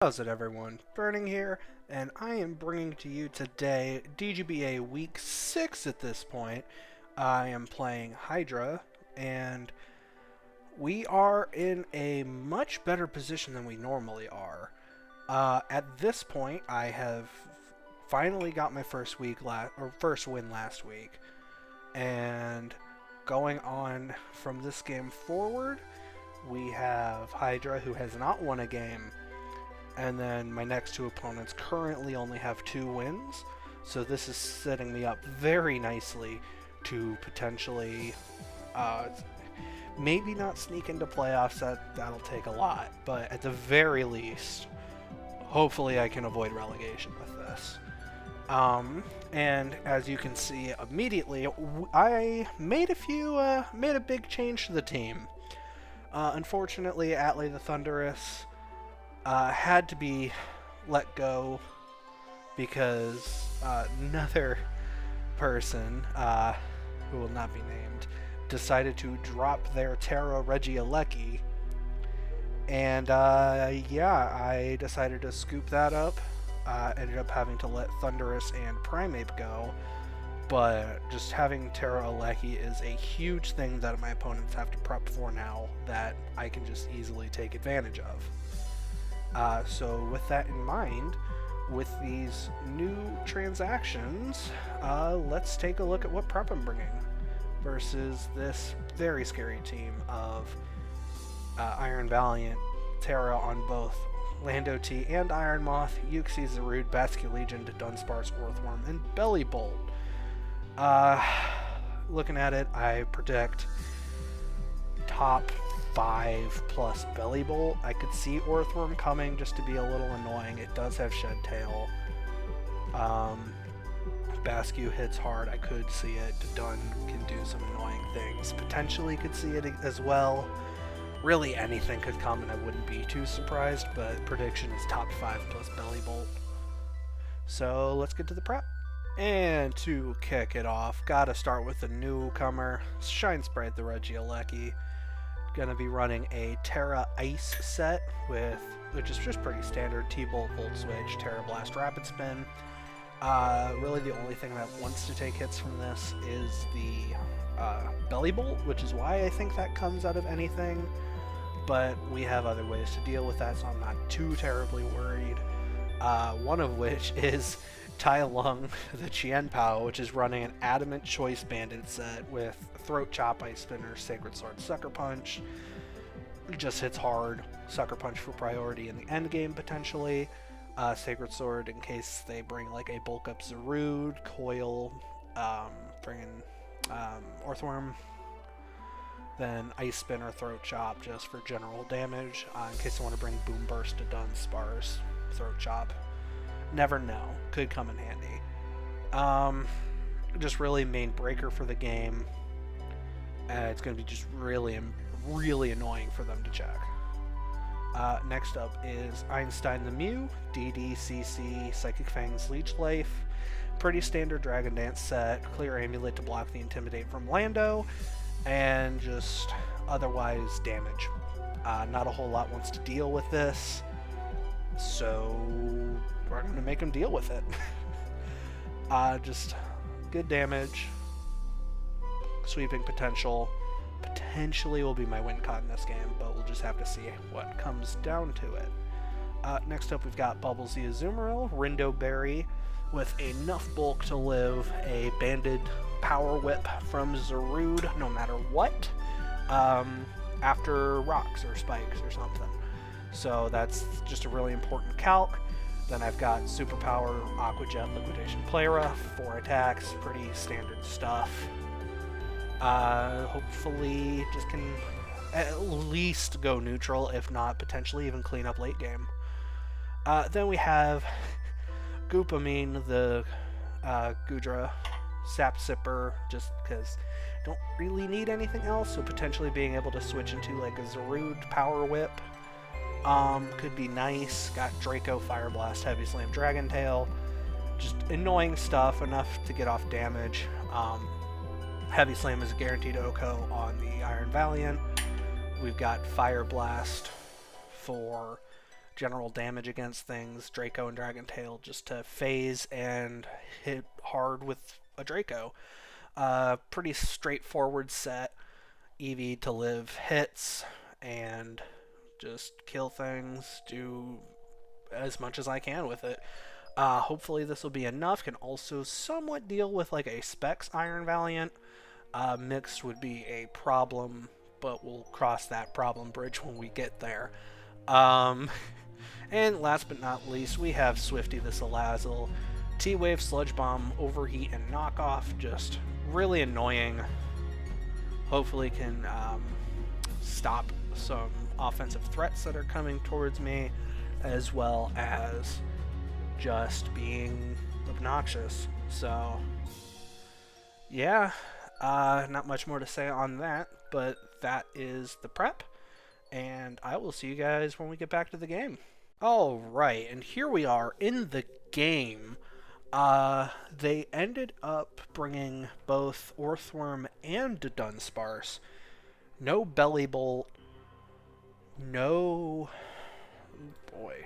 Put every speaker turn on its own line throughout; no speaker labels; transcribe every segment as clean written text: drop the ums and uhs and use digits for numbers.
How's it everyone? Burning here, and I am bringing to you today DGBA Week 6 at this point. I am playing HYDRA, and we are in a much better position than we normally are. At this point, I have finally got my first win last week, and going on from this game forward, we have HYDRA, who has not won a game, and then my next two opponents currently only have 2 wins, so this is setting me up very nicely to potentially maybe not sneak into playoffs. That'll take a lot, but at the very least, hopefully I can avoid relegation with this. And as you can see immediately, I made a big change to the team. Unfortunately, Atlee the Thunderous had to be let go because another person, who will not be named, decided to drop their Terra Regieleki, and yeah, I decided to scoop that up. Ended up having to let Thunderous and Primeape go, but just having Terra Regieleki is a huge thing that my opponents have to prep for now that I can just easily take advantage of. So with that in mind, with these new transactions, let's take a look at what prep I'm bringing versus this very scary team of Iron Valiant, Terra on both Lando T and Iron Moth, Uxie, Zarude, Basculegion, Dunsparce, Earthworm, and Bellibolt. Looking at it, I predict top 5 plus Bellibolt. I could see Earthworm coming just to be a little annoying. It does have Shed Tail. Bascu hits hard. I could see it. Dun can do some annoying things. Potentially could see it as well. Really anything could come and I wouldn't be too surprised, but prediction is top 5 plus Bellibolt. So let's get to the prep. And to kick it off, gotta start with the newcomer, Shine Sprite the Regieleki. Gonna be running a Terra Ice set which is just pretty standard: T-Bolt, Volt Switch, Terra Blast, Rapid Spin. Really the only thing that wants to take hits from this is the Bellibolt, which is why I think that comes out of anything, but we have other ways to deal with that, so I'm not too terribly worried. One of which is Tai Lung the Qianpao, which is running an Adamant Choice Bandit set with Throat Chop, Ice Spinner, Sacred Sword, Sucker Punch. Just hits hard. Sucker Punch for priority in the end game potentially. Sacred Sword in case they bring like a bulk up Zarude, Coil, bringing Earthworm. Then Ice Spinner, Throat Chop just for general damage. In case they want to bring Boom Burst to Dunsparce, Throat Chop. Never know. Could come in handy. Just really main breaker for the game. It's going to be just really annoying for them to check. Next up is Einstein the Mew, DD, CC, Psychic Fangs, Leech Life. Pretty standard Dragon Dance set. Clear Amulet to block the Intimidate from Lando. And just otherwise damage. Not a whole lot wants to deal with this, so we're going to make him deal with it. Just good damage, sweeping potential. Potentially will be my win con in this game, but we'll just have to see what comes down to it. Next up, we've got Bubblesy Azumarill, Rindo Berry, with enough bulk to live, a banded Power Whip from Zarude, no matter what, after rocks or spikes or something. So that's just a really important calc. Then I've got Superpower, Aqua Jet, Liquidation Playra, 4 attacks, pretty standard stuff. Hopefully just can at least go neutral, if not potentially even clean up late game. Then we have Goopamine, the Gudra, Sap Sipper, just because don't really need anything else, so potentially being able to switch into like a Zarude Power Whip could be nice. Got Draco, Fire Blast, Heavy Slam, Dragon Tail. Just annoying stuff, enough to get off damage. Heavy Slam is a guaranteed OHKO on the Iron Valiant. We've got Fire Blast for general damage against things, Draco and Dragon Tail, just to phase and hit hard with a Draco. Pretty straightforward set. Eevee to live hits and just kill things, do as much as I can with it. Hopefully this will be enough. Can also somewhat deal with like a Specs Iron Valiant. Mixed would be a problem, but we'll cross that problem bridge when we get there. And last but not least, we have Swifty the Salazzle. T-Wave, Sludge Bomb, Overheat, and Knockoff. Just really annoying. Hopefully can stop some offensive threats that are coming towards me, as well as just being obnoxious. So, yeah, not much more to say on that, but that is the prep, and I will see you guys when we get back to the game. Alright, and here we are in the game. They ended up bringing both Orthworm and Dunsparce. No Belly Bolt. No... Oh boy.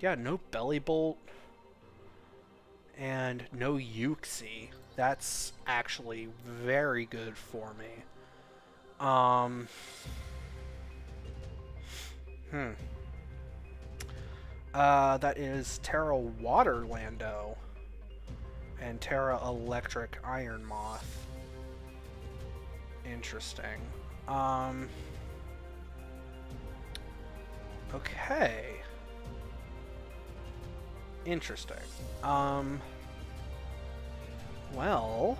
Yeah, no Belly Bolt. And no Uxie. That's actually very good for me. That is Terra Water Lando and Terra Electric Iron Moth. Interesting. Okay. Interesting. Well...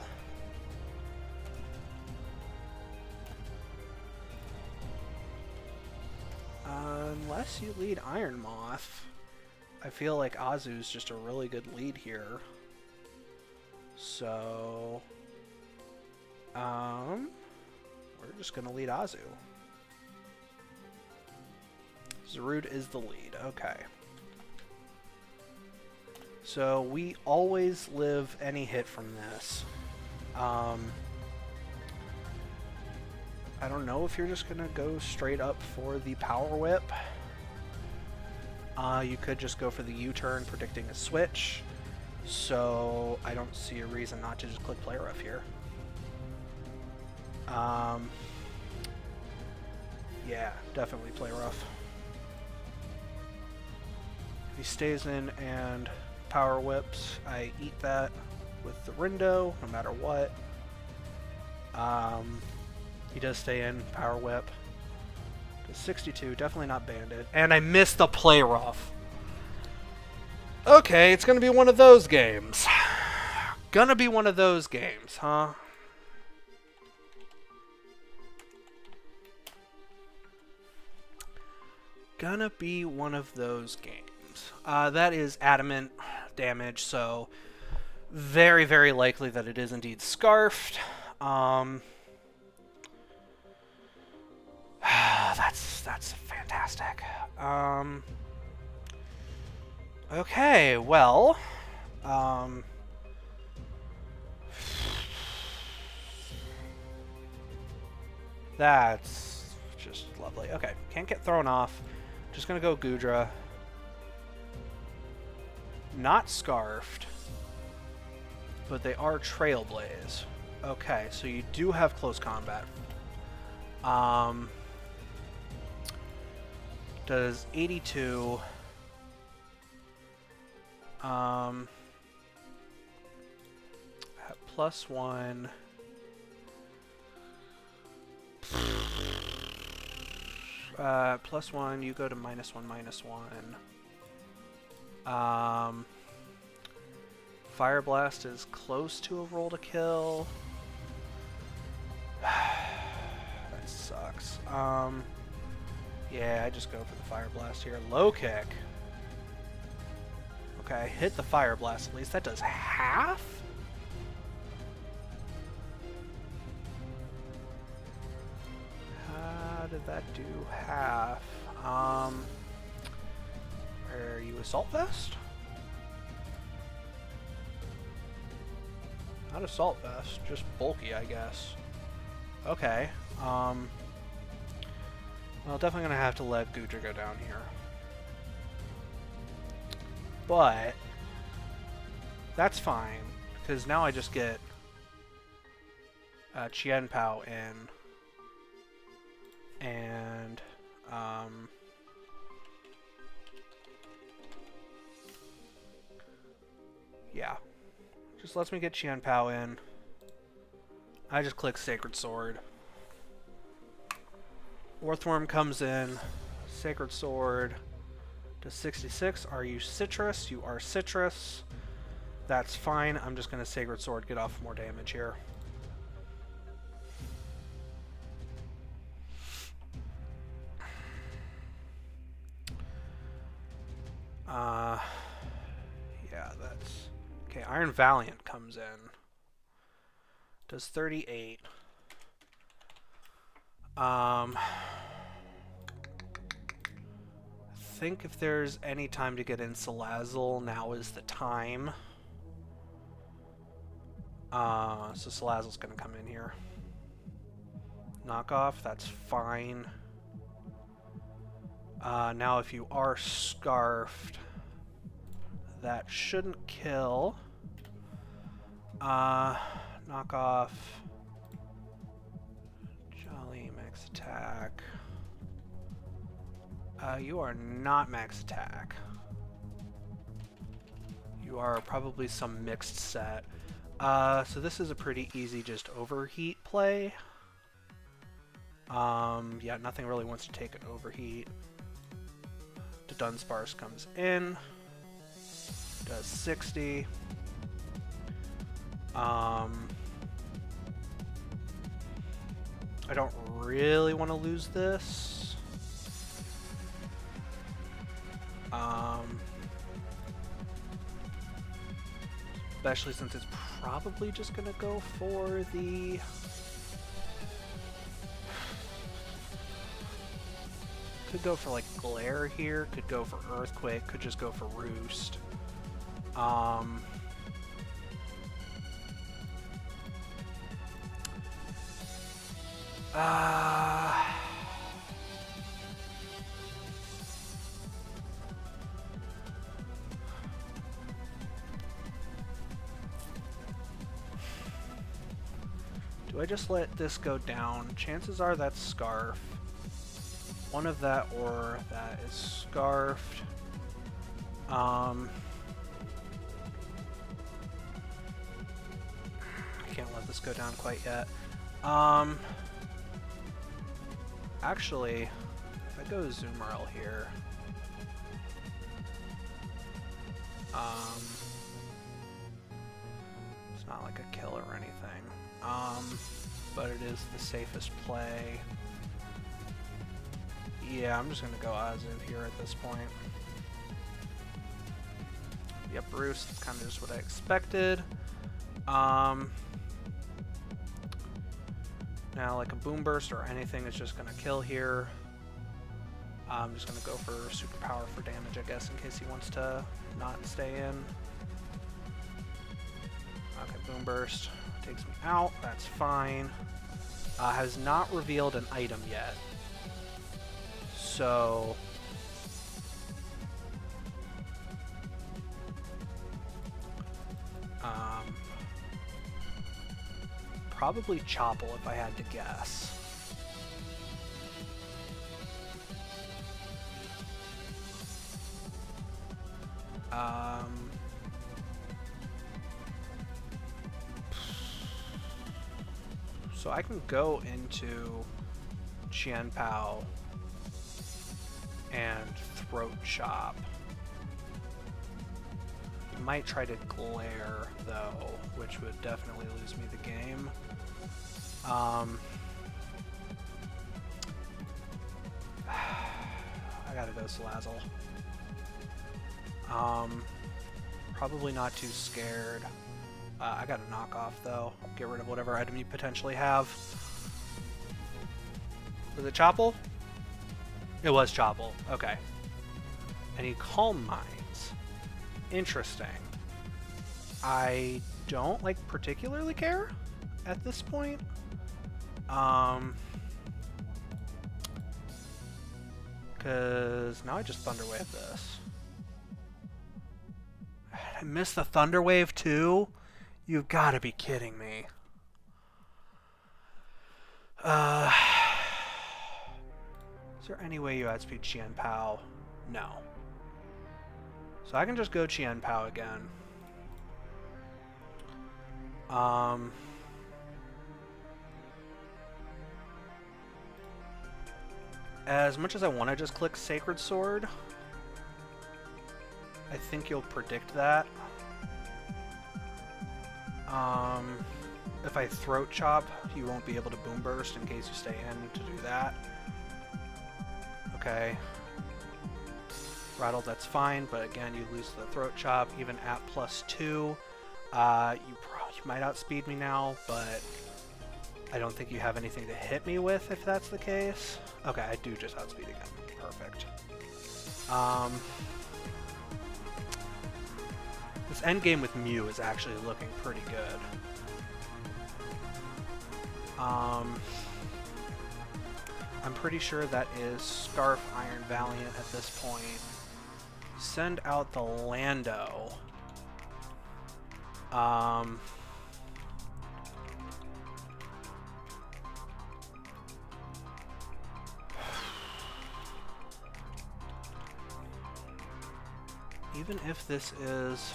unless you lead Iron Moth, I feel like Azu's just a really good lead here. So... we're just gonna lead Azu. Zarude is the lead, okay. So we always live any hit from this. I don't know if you're just gonna go straight up for the Power Whip. You could just go for the U-turn, predicting a switch. So I don't see a reason not to just click Play Rough here. Yeah, definitely Play Rough. If he stays in and Power Whips, I eat that with the Rindo, no matter what. He does stay in, Power Whip. To 62, definitely not Banded. And I missed the Play Rough. Okay, it's gonna be one of those games. Gonna be one of those games, huh? Gonna be one of those games. That is adamant damage, so very, very likely that it is indeed Scarfed. That's fantastic. Okay, well, that's just lovely. Okay, can't get thrown off. Just gonna go Gudra. Not Scarfed, but they are Trailblaze. Okay, so you do have close combat. Does 82... +1... +1, you go to -1/-1. Fire Blast is close to a roll to kill. That sucks. Yeah, I just go for the Fire Blast here. Low kick. Okay, hit the Fire Blast at least. That does half? How did that do half? Are you Assault Vest? Not Assault Vest, just bulky, I guess. Okay. Well, definitely gonna have to let Gudra go down here. But that's fine, because now I just get Qianpao in, and yeah, just lets me get Qianpao in. I just click Sacred Sword. Orthworm comes in, Sacred Sword to 66. Are you citrus? You are citrus. That's fine. I'm just going to Sacred Sword, get off more damage here. Yeah, that's... Okay, Iron Valiant comes in. Does 38. I think if there's any time to get in Salazzle, now is the time. So Salazzle's gonna come in here. Knockoff, that's fine. Now if you are Scarfed, that shouldn't kill. Knockoff. Jolly, max attack. You are not max attack. You are probably some mixed set. So this is a pretty easy just overheat play. Yeah, nothing really wants to take an overheat. The Dunsparce comes in. Does 60. I don't really want to lose this. Especially since it's probably just gonna go for the... Could go for like Glare here, could go for Earthquake, could just go for Roost. Do I just let this go down? Chances are that's Scarf. One of that or that is Scarfed. I can't let this go down quite yet. Actually, if I go Zoomerl here, it's not like a kill or anything. But it is the safest play. Yeah, I'm just gonna go Aziv here at this point. Yep, Roost, that's kind of just what I expected. Now, like a Boom Burst or anything is just gonna kill here. I'm just gonna go for Superpower for damage, I guess, in case he wants to not stay in. Okay, Boom Burst takes me out, that's fine. Has not revealed an item yet. So... probably Chople if I had to guess. So I can go into Qianpao and Throat Chop. Might try to Glare though, which would definitely lose me the game. I gotta go Salazzle. Probably not too scared. I gotta knock off though. Get rid of whatever item you potentially have. Was it Chople? It was Chople. Okay. Any Calm Minds? Interesting. I don't like particularly care at this point. Because now I just Thunderwave this. I missed the Thunderwave too? You've got to be kidding me. Is there any way you outspeed Chien Pao? No. So I can just go Chien Pao again. As much as I want to just click Sacred Sword, I think you'll predict that. If I Throat Chop, you won't be able to Boom Burst in case you stay in to do that. Okay. Rattle, that's fine, but again, you lose the Throat Chop, even at +2. You might outspeed me now, but I don't think you have anything to hit me with if that's the case. Okay, I do just outspeed again. Perfect. This endgame with Mew is actually looking pretty good. I'm pretty sure that is Scarf Iron Valiant at this point. Send out the Lando. Even if this is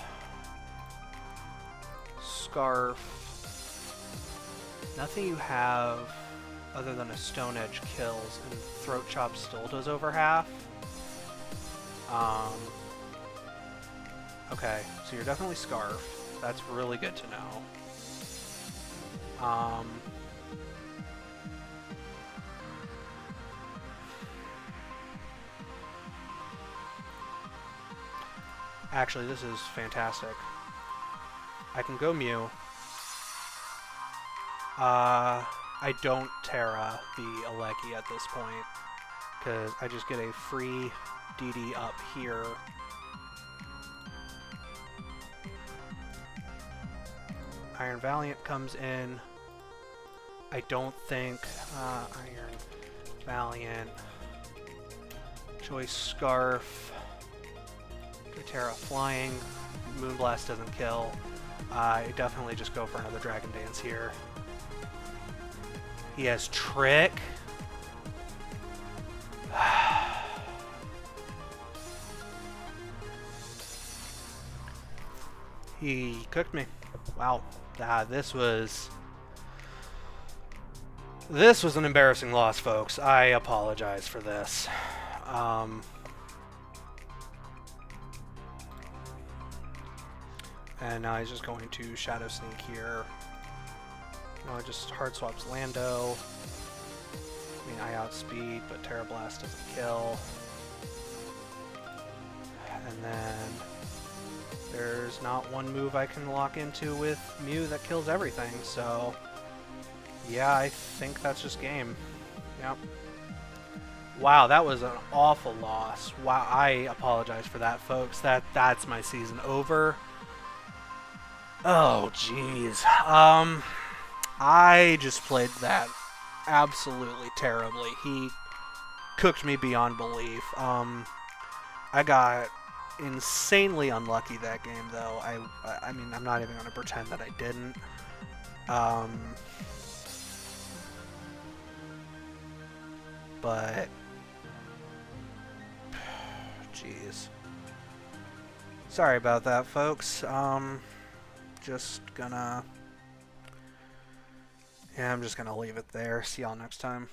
Scarf, nothing you have other than a Stone Edge kills, and Throat Chop still does over half. Okay, so you're definitely Scarf. That's really good to know. Actually, this is fantastic. I can go Mew. I don't Terra the Regieleki at this point, because I just get a free DD up here. Iron Valiant comes in. I don't think Iron Valiant. Choice Scarf. Terra Flying. Moonblast doesn't kill. I definitely just go for another Dragon Dance here. He has Trick. He cooked me. Wow. This was an embarrassing loss, folks. I apologize for this. And now he's just going to Shadow Sneak here. No, it just hard swaps Lando. I mean, I outspeed, but Terra Blast doesn't kill. And then there's not one move I can lock into with Mew that kills everything, so yeah, I think that's just game. Yep. Wow, that was an awful loss. Wow, I apologize for that, folks. That's my season over. Oh, jeez. I just played that absolutely terribly. He cooked me beyond belief. I got insanely unlucky that game, though. I mean, I'm not even going to pretend that I didn't. But jeez. Sorry about that, folks. Just gonna... Yeah, I'm just gonna leave it there. See y'all next time.